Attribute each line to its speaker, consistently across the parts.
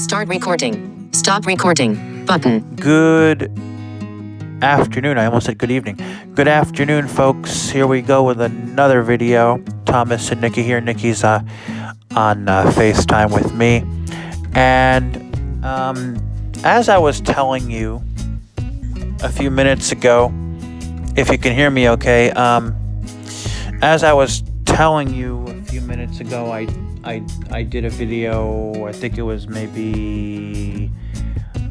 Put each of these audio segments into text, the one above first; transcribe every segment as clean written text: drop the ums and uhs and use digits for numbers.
Speaker 1: Start recording. Stop recording. Button.
Speaker 2: Good afternoon. I almost said good evening. Good afternoon, folks. Here we go with another video. Thomas and Nikki here. Nikki's on FaceTime with me. And as I was telling you a few minutes ago, if you can hear me okay, as I was telling you a few minutes ago, I did a video, I think it was maybe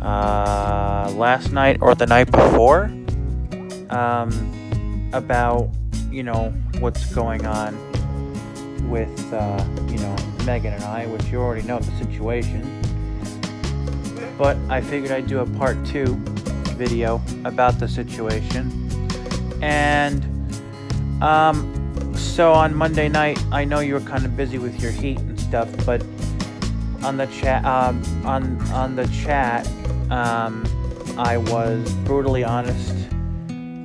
Speaker 2: last night or the night before, about, what's going on with, Megan and I, which you already know the situation. But I figured I'd do a part 2 video about the situation. And, so on Monday night, I know you were kind of busy with your heat and stuff, but on the chat, I was brutally honest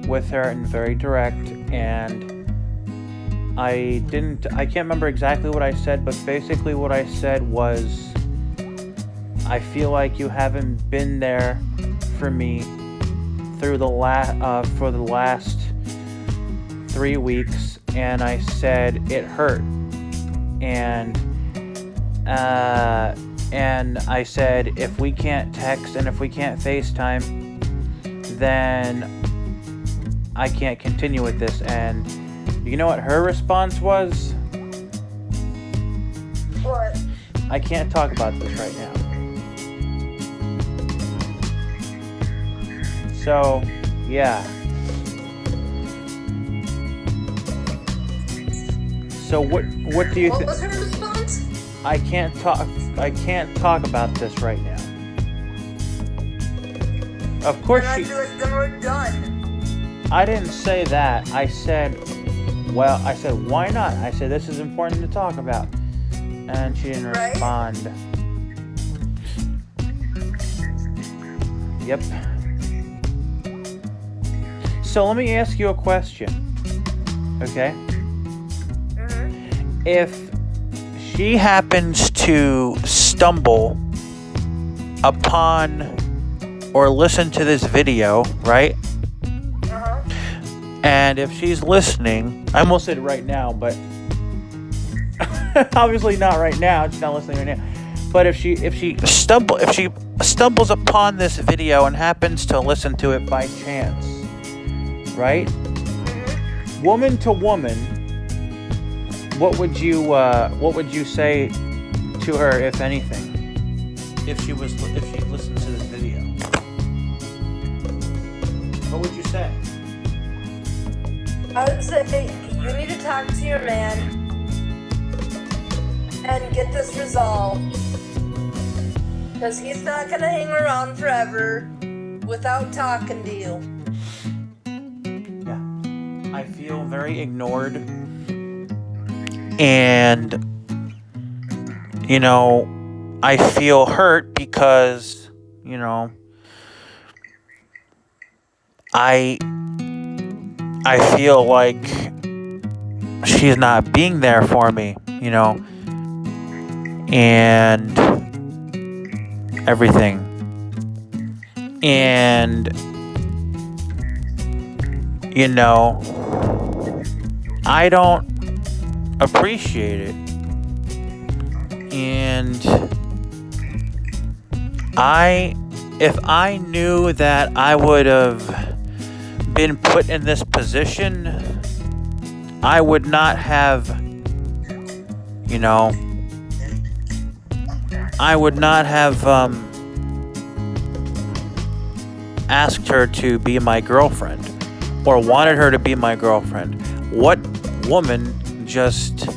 Speaker 2: with her and very direct, and I can't remember exactly what I said, but basically what I said was, I feel like you haven't been there for me through for the last 3 weeks, and I said it hurt, and I said if we can't text and if we can't FaceTime, then I can't continue with this. And you know what her response was?
Speaker 3: What?
Speaker 2: I can't talk about this right now. So, yeah. So what do you think?
Speaker 3: What was her response?
Speaker 2: I can't talk about this right now. Of course
Speaker 3: I feel like then we're done.
Speaker 2: I didn't say that. I said, why not? I said, this is important to talk about. And she didn't respond. Yep. So let me ask you a question. Okay?
Speaker 3: Mm-hmm.
Speaker 2: If she happens to stumble upon or listen to this video, right?
Speaker 3: Uh-huh.
Speaker 2: And if she's listening, I almost said right now, but obviously not right now. She's not listening right now. But if she stumbles upon this video and happens to listen to it by chance, right?
Speaker 3: Mm-hmm.
Speaker 2: Woman to woman, what would you say to her, if anything, if she listened to this video? What would you say?
Speaker 3: I would say you need to talk to your man and get this resolved, because he's not gonna hang around forever without talking to you.
Speaker 2: Yeah, I feel very ignored, and I feel hurt because I feel like she's not being there for me, and everything. And, I don't appreciate it. And if I knew that I would have been put in this position, I would not have, asked her to be my girlfriend or wanted her to be my girlfriend. What woman just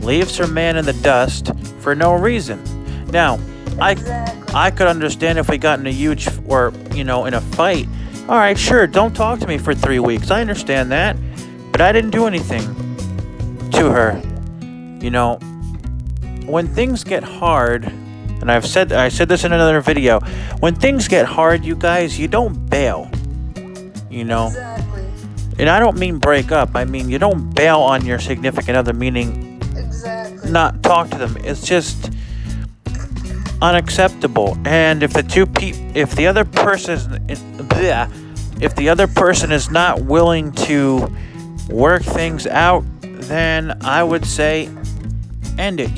Speaker 2: leaves her man in the dust for no reason? Now, I could understand if we got in a huge in a fight. All right, sure, don't talk to me for 3 weeks. I understand that. But I didn't do anything to her. When things get hard, and I said this in another video, when things get hard, you guys, you don't bail.
Speaker 3: Exactly.
Speaker 2: And I don't mean break up. I mean, you don't bail on your significant other, meaning
Speaker 3: Exactly.
Speaker 2: not talk to them. It's just, unacceptable. And if if the other person is not willing to work things out, then I would say end it.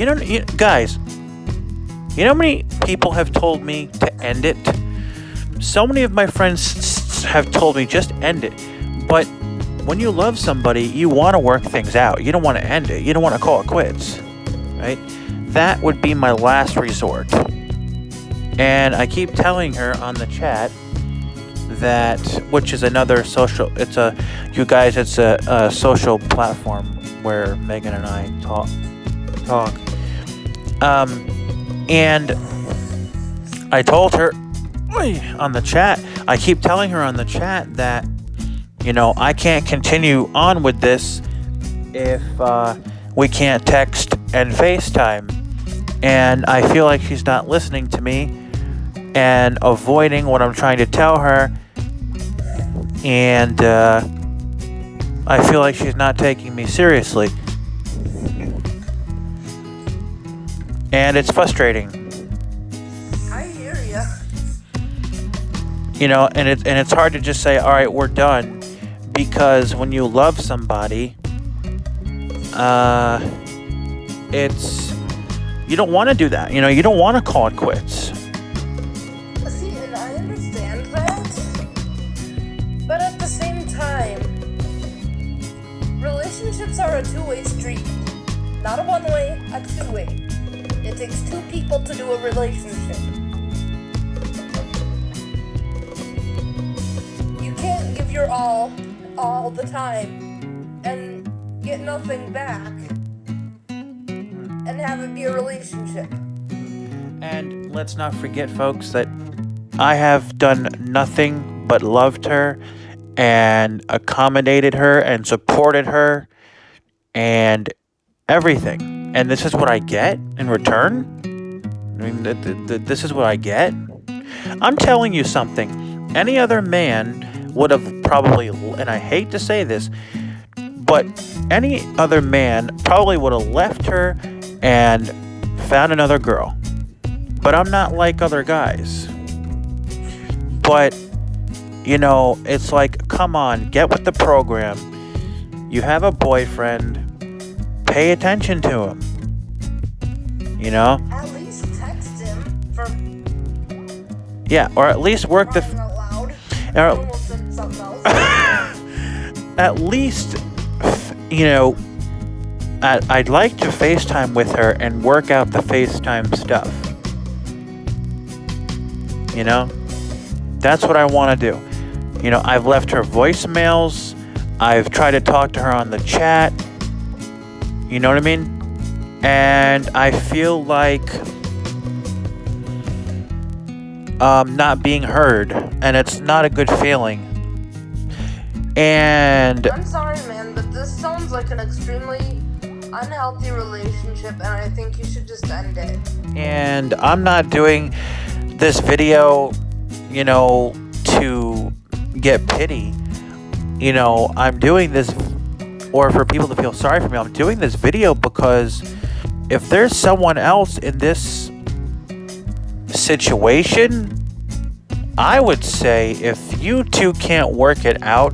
Speaker 2: Guys, you know how many people have told me to end it? So many of my friends have told me just end it. But when you love somebody, you want to work things out. You don't want to end it. You don't want to call it quits, right? That would be my last resort. And I keep telling her on the chat that, which is another social, it's a social platform where Megan and I talk. And I told her on the chat, I keep telling her on the chat that, I can't continue on with this if we can't text and FaceTime. And I feel like she's not listening to me and avoiding what I'm trying to tell her. And I feel like she's not taking me seriously. And it's frustrating.
Speaker 3: I hear ya.
Speaker 2: And it's hard to just say, all right, we're done. Because when you love somebody, you don't want to do that. You don't want to call it quits.
Speaker 3: See, and I understand that. But at the same time, relationships are a two-way street. Not a one-way, a two-way. It takes two people to do a relationship. You can't give your all the time and get nothing back and have it be a relationship.
Speaker 2: And let's not forget, folks, that I have done nothing but loved her and accommodated her and supported her and everything. And this is what I get in return? I mean, this is what I get? I'm telling you something. Any other man would have probably, and I hate to say this, but any other man probably would have left her and found another girl. But I'm not like other guys. But, it's like, come on, get with the program. You have a boyfriend. Pay attention to him.
Speaker 3: At least text him for...
Speaker 2: Yeah, or at least work the... At least, I'd like to FaceTime with her and work out the FaceTime stuff. That's what I want to do. I've left her voicemails. I've tried to talk to her on the chat. You know what I mean? And I feel like not being heard. And it's not a good feeling. And
Speaker 3: I'm sorry, man, but this sounds like an extremely unhealthy relationship, and I think you should just end it.
Speaker 2: And I'm not doing this video, to get pity. I'm doing this, or for people to feel sorry for me. I'm doing this video because if there's someone else in this situation, I would say if you two can't work it out,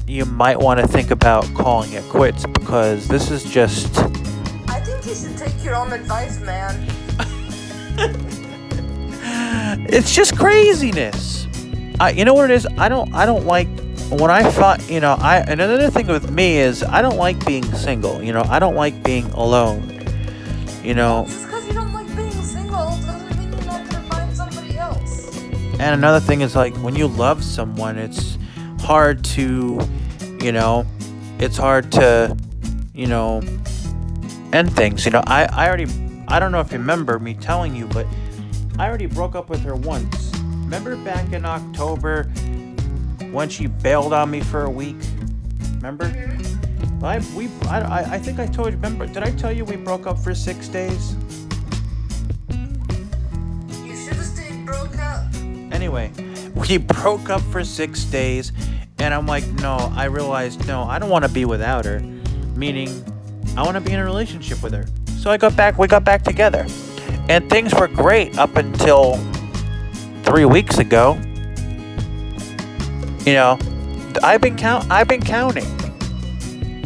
Speaker 2: you might want to think about calling it quits, because this is just...
Speaker 3: I think you should take your own advice, man.
Speaker 2: It's just craziness. You know what it is? I don't like when I thought, another thing with me is I don't like being single. I don't like being alone.
Speaker 3: Just because you don't like being single doesn't mean you're not gonna find somebody else.
Speaker 2: And another thing is, like, when you love someone, it's hard to, end things. I don't know if you remember me telling you, but I already broke up with her once. Remember back in October when she bailed on me for a week? Remember? I think I told you, remember, did I tell you we broke up for 6 days?
Speaker 3: You should have stayed broke up.
Speaker 2: Anyway, we broke up for 6 days, and I'm like, I realized, I don't want to be without her. Meaning, I want to be in a relationship with her. So we got back together. And things were great up until 3 weeks ago. You know, I've been counting.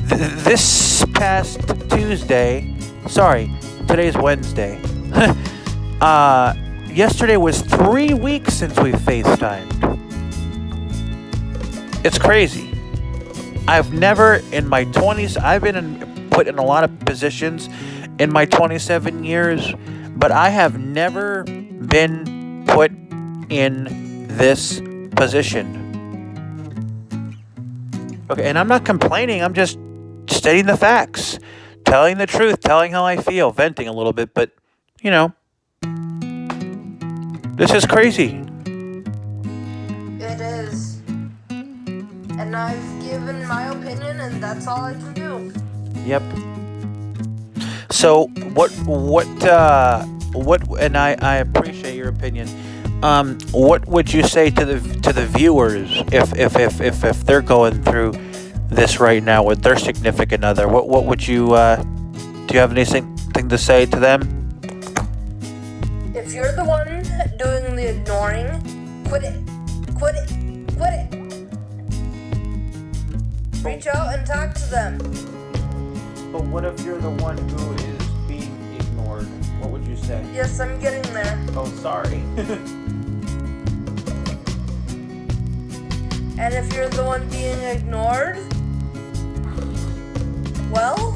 Speaker 2: This past Tuesday, sorry, today's Wednesday. Yesterday was 3 weeks since we FaceTimed. It's crazy. I've never in my 20s, I've been put in a lot of positions in my 27 years, but I have never been put in this position. Okay, and I'm not complaining, I'm just stating the facts, telling the truth, telling how I feel, venting a little bit, but, you know, this is crazy.
Speaker 3: It is. And I've given my opinion, and that's all I can do.
Speaker 2: Yep. So and I appreciate your opinion. What would you say to the viewers if they're going through this right now with their significant other? What would you do you have anything to say to them?
Speaker 3: If you're the one doing the ignoring, quit it. Quit it. Quit it. Reach out and talk to them.
Speaker 2: But what if you're the one who is being ignored? What would you say?
Speaker 3: Yes, I'm getting there.
Speaker 2: Oh, sorry.
Speaker 3: And if you're the one being ignored, well,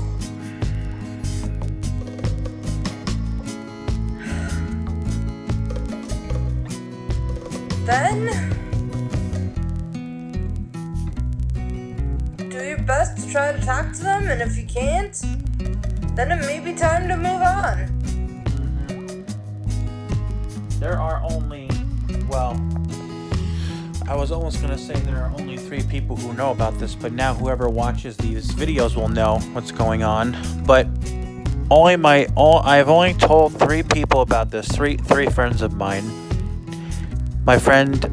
Speaker 3: then do your best to try to talk to them, and if you can't, then it may be time to move on.
Speaker 2: There are only, well, I was almost going to say there are only 3 people who know about this, but now whoever watches these videos will know what's going on. But I've only told 3 people about this, three friends of mine. My friend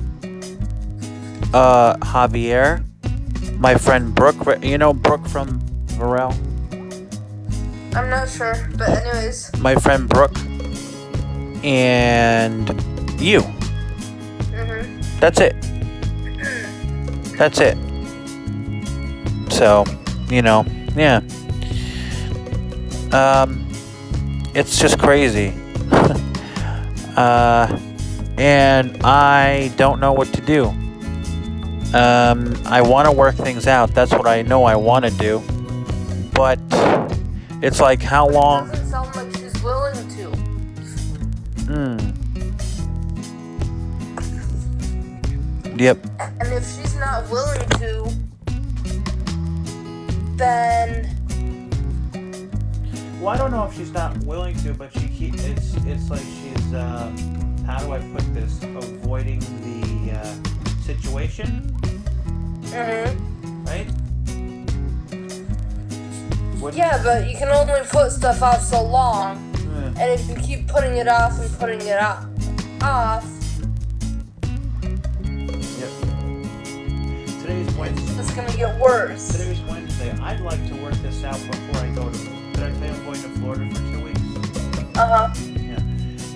Speaker 2: Javier, my friend Brooke, you know Brooke from Varel?
Speaker 3: I'm not sure, but anyways.
Speaker 2: My friend Brooke, and you. That's it. That's it. So, you know, yeah. It's just crazy. And I don't know what to do. I want to work things out. That's what I know I want to do. But it's like, how long?
Speaker 3: It doesn't sound like she's willing to.
Speaker 2: Yep.
Speaker 3: And if she's not willing to, then...
Speaker 2: Well, I don't know if she's not willing to, but it's like she's, how do I put this? Avoiding the situation? Right?
Speaker 3: Yeah, but you can only put stuff off so long. And if you keep putting it off and putting it off,
Speaker 2: Today's Wednesday.
Speaker 3: it's gonna get worse.
Speaker 2: Today's Wednesday. I'd like to work this out before I go to... Did I say I'm going to Florida for 2 weeks?
Speaker 3: Yeah.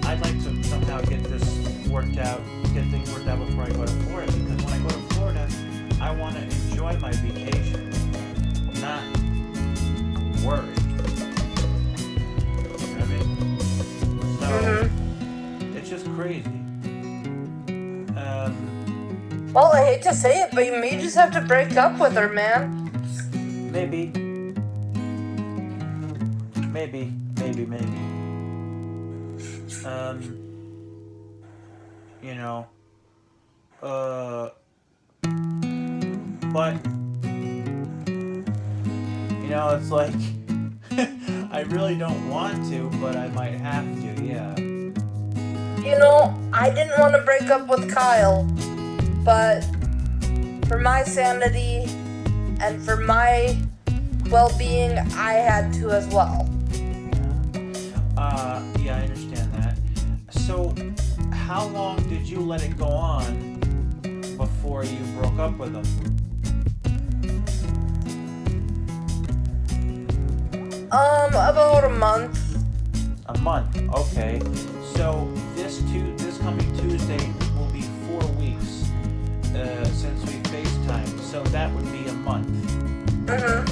Speaker 2: I'd like to somehow get this worked out, get things worked out before I go to Florida, because when I go to Florida, I want to enjoy my vacation, not worry. You know what I mean? So, it's just crazy.
Speaker 3: Well, I hate to say it, but you may just have to break up with her, man.
Speaker 2: Maybe. You know, but, you know, it's like, I really don't want to, but I might have to, yeah.
Speaker 3: You know, I didn't want to break up with Kyle, but for my sanity and for my well-being, I had to as well.
Speaker 2: Yeah, I understand that. So, how long did you let it go on before you broke up with him?
Speaker 3: About a month.
Speaker 2: A month. Okay. So this coming Tuesday will be 4 weeks since we FaceTimed. So that would be a month.
Speaker 3: Mhm.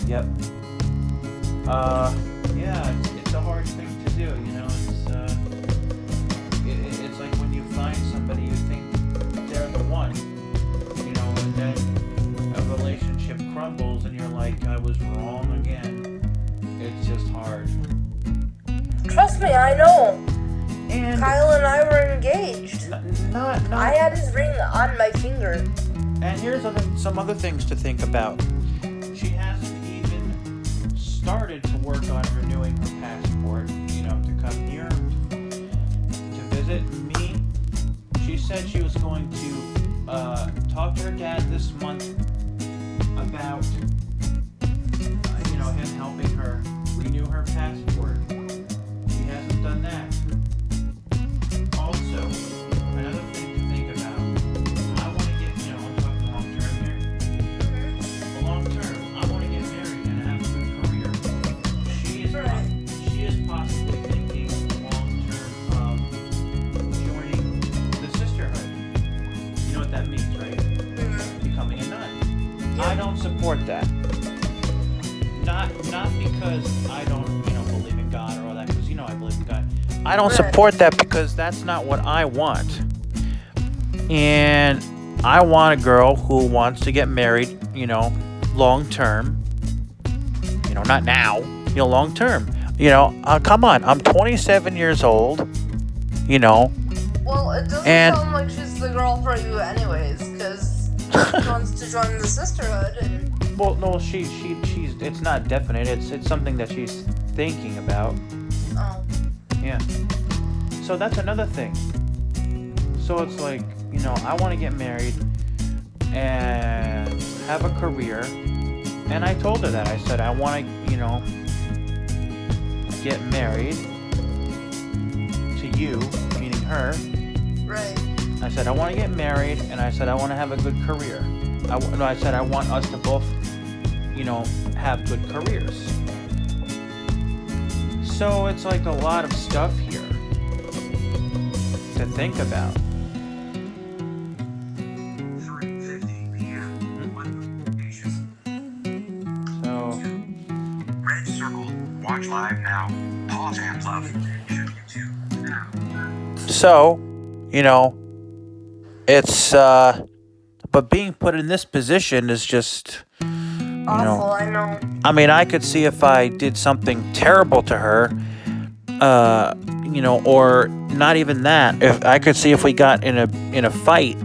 Speaker 2: Yeah. Yep. Yeah, it's a hard thing to do, you know. It's like when you find somebody you think they're the one, you know, and then a relationship crumbles and you're like, I was wrong again. It's just hard.
Speaker 3: Trust me, I know.
Speaker 2: And
Speaker 3: Kyle and I were engaged.
Speaker 2: not.
Speaker 3: I had his ring on my finger.
Speaker 2: And here's some other things to think about. She hasn't even started to work on renewing her passport, you know, to come here to visit me. She said she was going to talk to her dad this month about, you know, him helping her renew her passport. She hasn't done that. Also, another thing to think about, I want to get, you know, I'm talking long term here. Long term, I want to get married and have a good career. She is possibly thinking long term of joining the sisterhood. You know what that means, right? Becoming a nun. I don't support that. Not because I don't, you know, believe in God or all that, because you know I believe in God. I don't support that because that's not what I want. And I want a girl who wants to get married, you know, long term. You know, not now, you know, long term. You know, come on, I'm 27 years old, you know.
Speaker 3: Well, it doesn't sound like she's the girl for you anyways, because she wants to join the sisterhood and...
Speaker 2: Well, no, she's it's not definite. It's something that she's thinking about.
Speaker 3: Oh.
Speaker 2: Yeah. So that's another thing. So it's like, you know, I want to get married and have a career. And I told her that. I said, I want to, you know, get married to you, meaning her.
Speaker 3: Right.
Speaker 2: I said, I want to get married, and I said, I want to have a good career. I said, I want us to both, you know, have good careers. So it's like a lot of stuff here to think about.
Speaker 4: 3:50 p.m.
Speaker 2: So,
Speaker 4: Red circle. Watch live now. Pause and love. YouTube now.
Speaker 2: so, you know, it's but being put in this position is just, you
Speaker 3: Awful,
Speaker 2: know.
Speaker 3: I know.
Speaker 2: I mean, I could see if I did something terrible to her, you know, or not even that. If I could see if we got in a fight,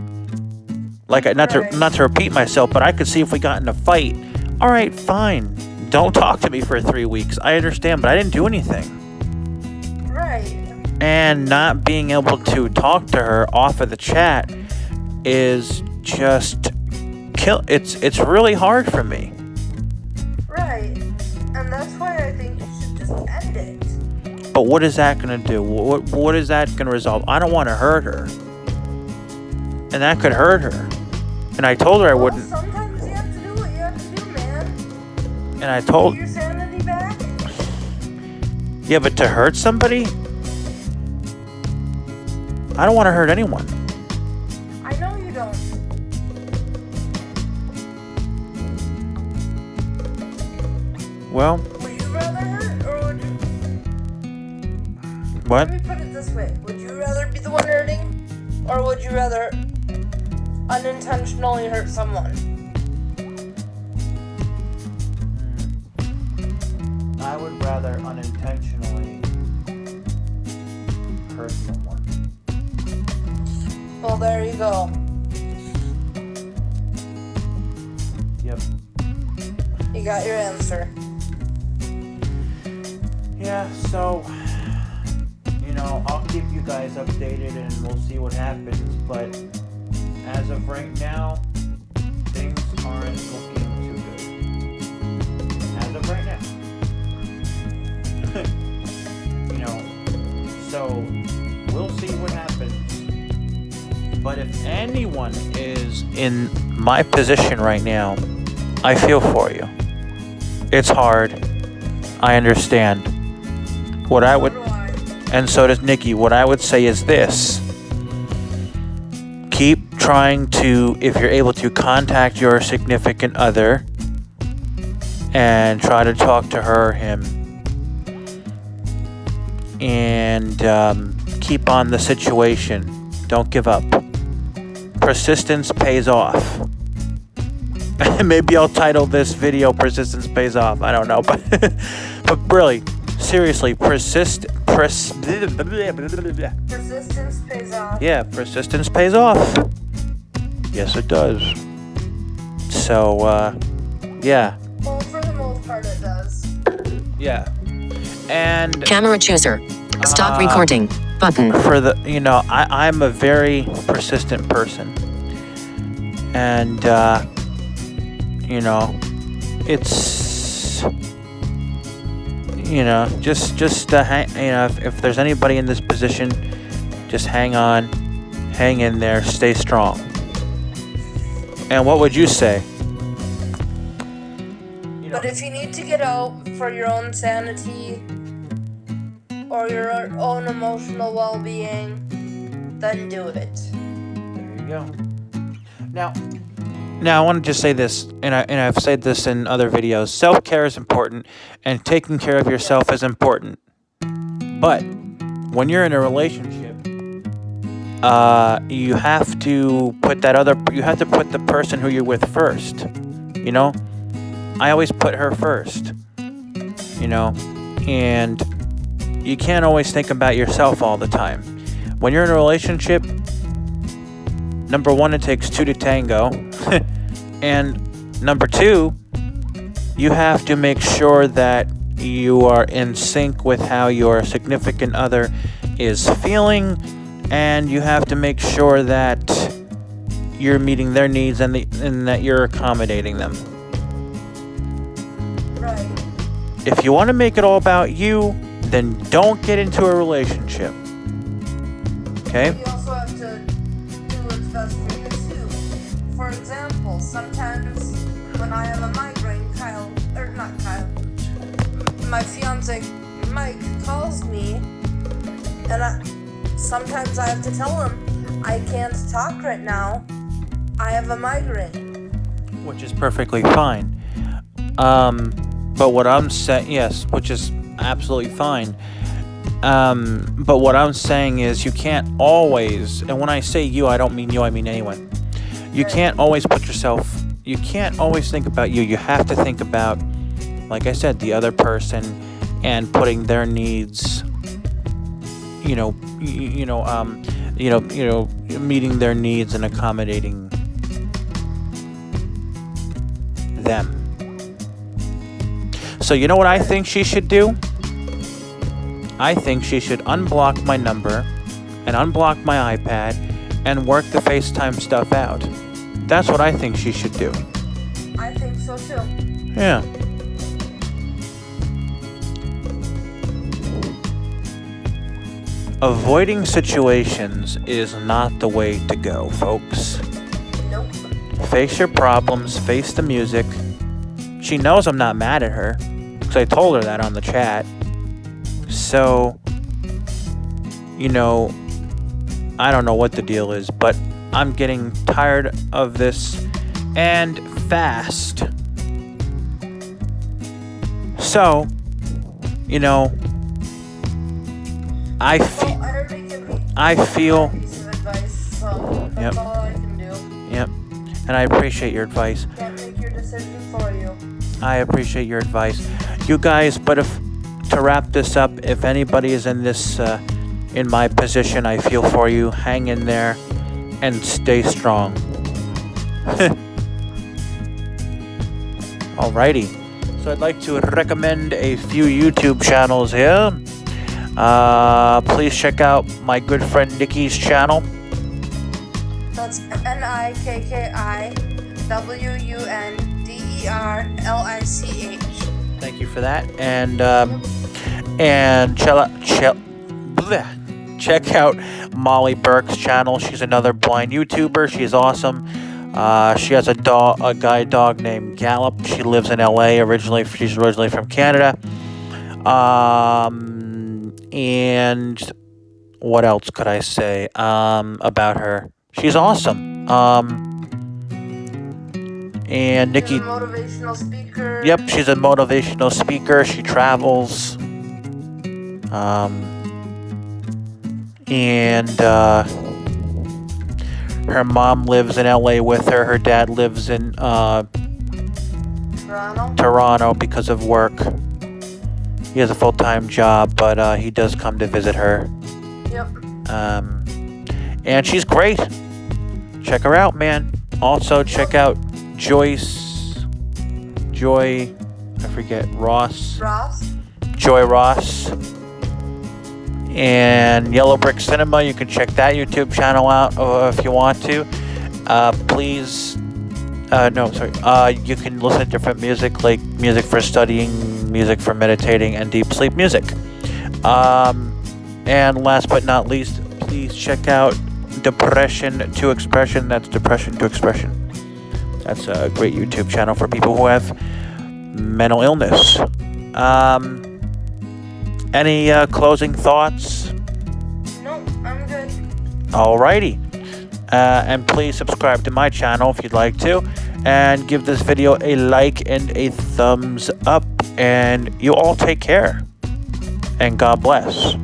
Speaker 2: like not to repeat myself, but I could see if we got in a fight. All right, fine. Don't talk to me for 3 weeks. I understand, but I didn't do anything.
Speaker 3: Right.
Speaker 2: And not being able to talk to her off of the chat is just it's really hard for me.
Speaker 3: Right. And that's why I think you should just end it.
Speaker 2: But what is that going to do? What is that going to resolve? I don't want to hurt her. And that could hurt her. And I told her I wouldn't.
Speaker 3: Sometimes you have to do what you have to do, man.
Speaker 2: And I told...
Speaker 3: Get your sanity back.
Speaker 2: Yeah, but to hurt somebody? I don't want to hurt anyone.
Speaker 3: I know you don't.
Speaker 2: Well...
Speaker 3: Would you rather hurt, or would you...
Speaker 2: What?
Speaker 3: Let me put it this way. Would you rather be the one hurting, or would you rather unintentionally hurt someone?
Speaker 2: I would rather unintentionally hurt someone.
Speaker 3: Well, there you go.
Speaker 2: Yep.
Speaker 3: You got your answer.
Speaker 2: Yeah, so, you know, I'll keep you guys updated and we'll see what happens, but as of right now, things aren't looking too good. As of right now. You know, so we'll see what happens. But if anyone is in my position right now, I feel for you. It's hard. I understand. What I would,
Speaker 3: So do I.
Speaker 2: and so does Nikki. What I would say is this: keep trying to, if you're able to, contact your significant other and try to talk to her or him, and keep on the situation. Don't give up. Persistence pays off. Maybe I'll title this video "Persistence Pays Off." I don't know, but really, seriously, persistence
Speaker 3: pays off.
Speaker 2: Yeah, persistence pays off. Yes, it does. So, yeah,
Speaker 3: Well, for the most part, it does.
Speaker 2: yeah, and
Speaker 1: Camera chooser. Stop recording. Button.
Speaker 2: for the, I'm a very persistent person, and it's, just if there's anybody in this position, just hang on, hang in there, stay strong. And what would you say?
Speaker 3: But if you need to get out for your own sanity or your own emotional well-being, then do it.
Speaker 2: There you go. Now I want to just say this, and I've said this in other videos. Self-care is important, and taking care of yourself is important. But when you're in a relationship, you have to put the person who you're with first. I always put her first. And you can't always think about yourself all the time. When you're in a relationship, number one, it takes two to tango. And number two, you have to make sure that you are in sync with how your significant other is feeling, and you have to make sure that you're meeting their needs and that you're accommodating them.
Speaker 3: Right.
Speaker 2: If you want to make it all about you, then don't get into a relationship. Okay?
Speaker 3: You also have to do what's best for you too. For example, sometimes when I have a migraine, my fiance Mike calls me, and sometimes I have to tell him I can't talk right now. I have a migraine.
Speaker 2: Which is perfectly fine. But what I'm saying, yes, which is absolutely fine. But what I'm saying is you can't always, and when I say you, I don't mean you, I mean anyone. You can't always you can't always think about you. You have to think about, like I said, the other person and putting their needs, meeting their needs and accommodating them. So you know what I think she should do? I think she should unblock my number and unblock my iPad and work the FaceTime stuff out. That's what I think she should do.
Speaker 3: I think so too.
Speaker 2: Yeah. Avoiding situations is not the way to go, folks.
Speaker 3: Nope.
Speaker 2: Face your problems, face the music. She knows I'm not mad at her, because I told her that on the chat. So, I don't know what the deal is, but I'm getting tired of this, and fast. So, I feel.
Speaker 3: Piece of advice, so that's all I can do.
Speaker 2: Yep. And I appreciate your advice.
Speaker 3: Can't make your decision for you.
Speaker 2: I appreciate your advice. You guys, but to wrap this up, if anybody is in this, in my position, I feel for you. Hang in there and stay strong. Alrighty. So I'd like to recommend a few YouTube channels here. Please check out my good friend Nikki's channel.
Speaker 3: That's NIKKIWUNDERLICH.
Speaker 2: Thank you for that. And check out Molly Burke's channel. She's another blind YouTuber. She's awesome. She has a guide dog named Gallop. She lives in LA. She's originally from Canada. And what else could I say about her? She's awesome. And Nikki.
Speaker 3: She's a motivational speaker.
Speaker 2: Yep, she's a motivational speaker. She travels. And her mom lives in LA with her. Her dad lives in Toronto because of work. He has a full-time job, but he does come to visit her.
Speaker 3: Yep.
Speaker 2: And she's great. Check her out, man. Also, check out Joy, I forget, Ross. Joy Ross. And Yellow Brick Cinema, you can check that YouTube channel out if you want to. You can listen to different music, like music for studying, music for meditating, and deep sleep music. And last but not least, please check out Depression to Expression. That's Depression to Expression. That's a great YouTube channel for people who have mental illness. Any closing thoughts?
Speaker 3: No, I'm good.
Speaker 2: Alrighty. And please subscribe to my channel if you'd like to. And give this video a like and a thumbs up. And you all take care. And God bless.